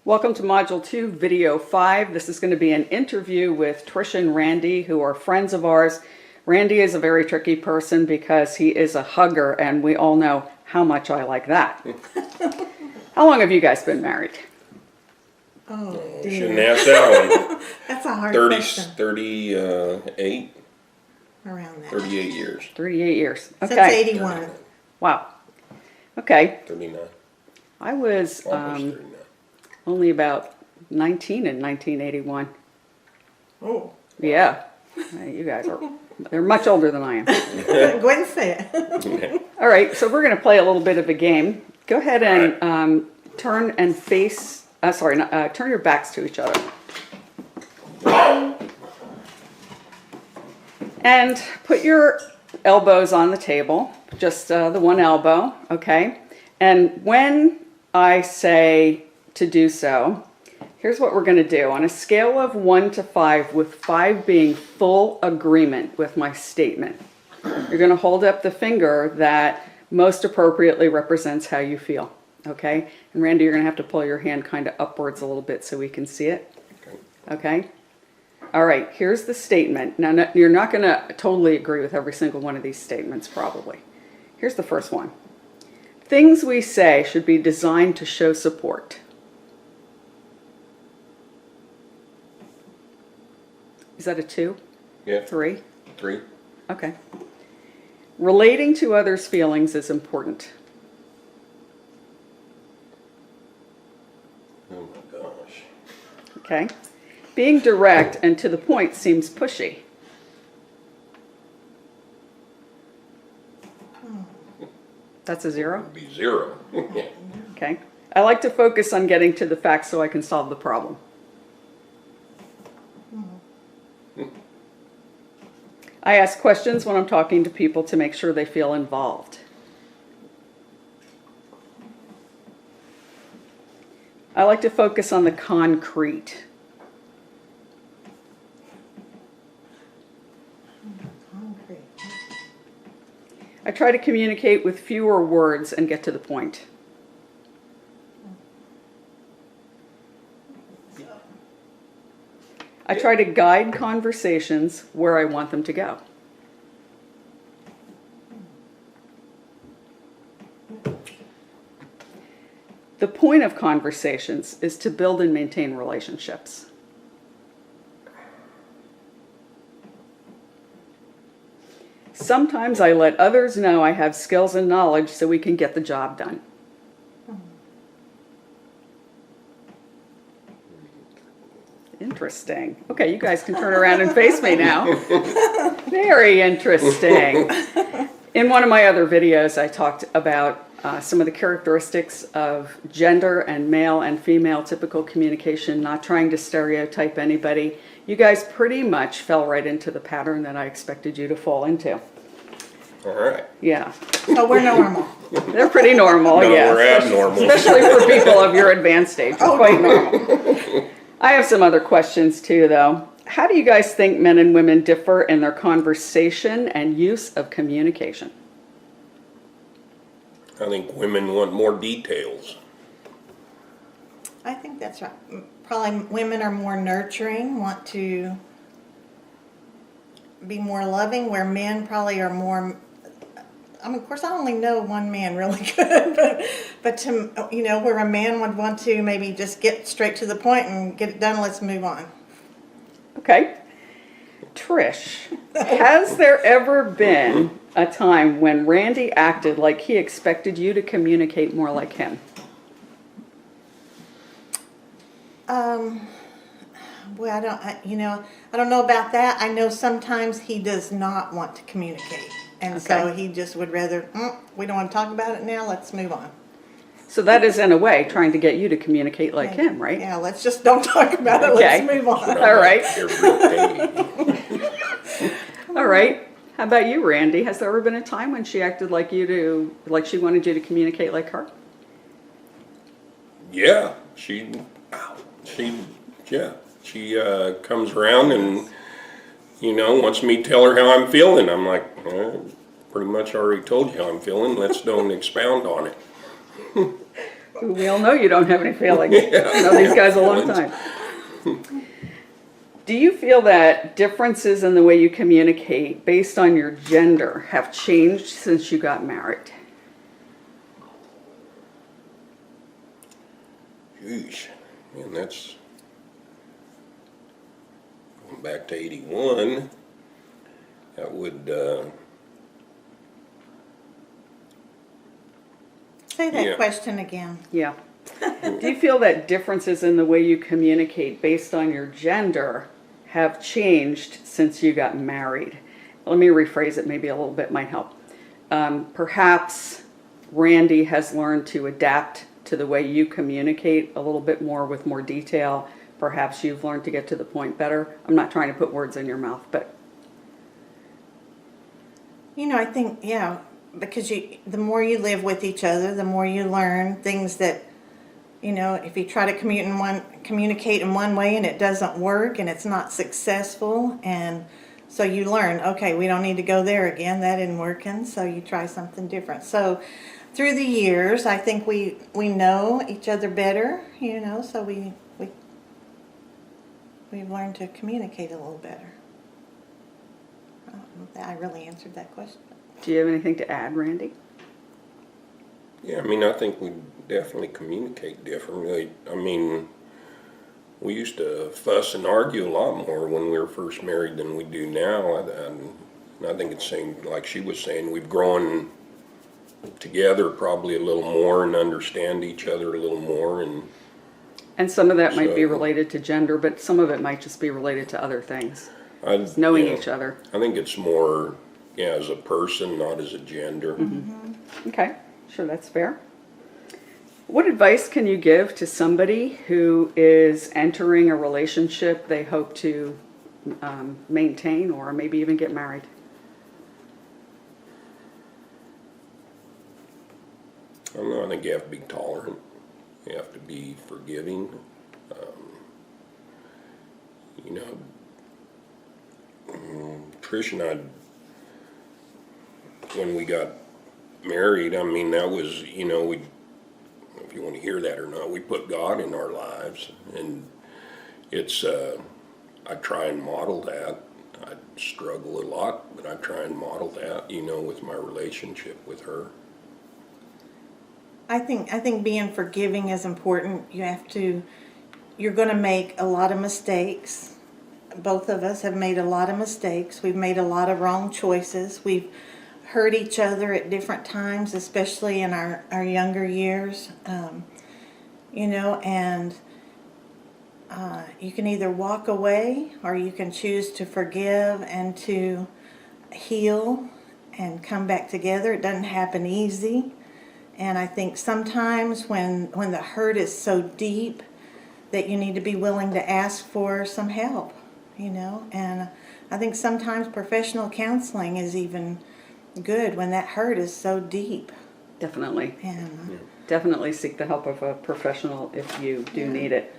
Welcome to Module 2, Video 5. This is going to be an interview with Trish and Randy, who are friends of ours. Randy is a very tricky person because he is a hugger, and we all know how much I like that. How long have you guys been married? Oh, dear. Shouldn't ask that one. That's a hard 30, question. 38, Around that. 38 years. 38 years. Since Okay. 81. Wow. Okay. 39. I was Almost 39. only about 19 in 1981. Oh. Yeah. You guys they're much older than I am. Go ahead and say it. All right, so we're going to play a little bit of a game. Go ahead and turn and face, turn your backs to each other. And put your elbows on the table, just the one elbow, okay? And when I say to do so, here's what we're going to do. On a scale of 1 to 5, with 5 being full agreement with my statement, you're going to hold up the finger that most appropriately represents how you feel, okay? And Randy, you're going to have to pull your hand kind of upwards a little bit so we can see it, okay? All right, here's the statement. Now, you're not going to totally agree with every single one of these statements, probably. Here's the first one. Things we say should be designed to show support. Is that a 2? Yeah. 3? 3. Okay. Relating to others' feelings is important. Oh my gosh. Okay. Being direct and to the point seems pushy. That's a 0? It'd be 0. Yeah. Okay. I like to focus on getting to the facts so I can solve the problem. I ask questions when I'm talking to people to make sure they feel involved. I like to focus on the concrete. Concrete. I try to communicate with fewer words and get to the point. I try to guide conversations where I want them to go. The point of conversations is to build and maintain relationships. Sometimes I let others know I have skills and knowledge so we can get the job done. Interesting. Okay, you guys can turn around and face me now. Very interesting. In one of my other videos, I talked about some of the characteristics of gender and male and female typical communication, not trying to stereotype anybody. You guys pretty much fell right into the pattern that I expected you to fall into. All right. Yeah. So we're normal. They're pretty normal, No, yeah. we're abnormal. Especially for people of your advanced age. You're quite normal. I have some other questions too, though. How do you guys think men and women differ in their conversation and use of communication? I think women want more details. I think that's right. Probably women are more nurturing, want to be more loving, where men probably are more, I mean, of course, I only know one man really good, but to, where a man would want to maybe just get straight to the point and get it done, let's move on. Okay. Trish, has there ever been a time when Randy acted like he expected you to communicate more like him? Well, I don't know about that. I know sometimes he does not want to communicate. And so he just would rather, we don't want to talk about it now, let's move on. So that is, in a way, trying to get you to communicate like him, right? Yeah, let's just don't talk about it, Okay. let's move on. All right. Every day. All right. How about you, Randy? Has there ever been a time when she acted like she wanted you to communicate like her? Yeah. She comes around and, wants me to tell her how I'm feeling. I'm like, pretty much already told you how I'm feeling. Let's don't expound on it. We all know you don't have any feelings. I've known these guys a long time. Do you feel that differences in the way you communicate based on your gender have changed since you got married? Jeez, man, that's going back to 81. That would, Say that Yeah. question again. Yeah. Do you feel that differences in the way you communicate based on your gender have changed since you got married? Let me rephrase it, maybe a little bit might help. Perhaps Randy has learned to adapt to the way you communicate a little bit more with more detail. Perhaps you've learned to get to the point better. I'm not trying to put words in your mouth, but You know, I think, yeah, because the more you live with each other, the more you learn things that, you know, if you try to communicate in one way and it doesn't work and it's not successful, and so you learn, okay, we don't need to go there again, that isn't working, so you try something different. So through the years, I think we know each other better, you know, so we've learned to communicate a little better. I don't know if I really answered that question. do you have anything to add, Randy? yeah, I mean, I think we definitely communicate differently. I mean, we used to fuss and argue a lot more when we were first married than we do now. I think it's same, like she was saying, we've grown together probably a little more and understand each other a little more. And some of that might be So- related to gender, but some of it might just be related to other things. Just Knowing each other. I think it's more, yeah, as a person, not as a gender. Okay, sure, that's fair. What advice can you give to somebody who is entering a relationship they hope to maintain or maybe even get married? I don't know, I think you have to be tolerant. You have to be forgiving. You know, Trish and I, when we got married, I mean, that was, you know, if you want to hear that or not, we put God in our lives. And it's, I try and model that. I struggle a lot, but I try and model that, you know, with my relationship with her. I think being forgiving is important. You're going to make a lot of mistakes. Both of us have made a lot of mistakes. We've made a lot of wrong choices. We've hurt each other at different times, especially in our younger years. You know, and you can either walk away or you can choose to forgive and to heal and come back together. It doesn't happen easy. And I think sometimes when the hurt is so deep that you need to be willing to ask for some help, you know. And I think sometimes professional counseling is even good when that hurt is so deep. Definitely. And Definitely seek the help of a professional if you do need it.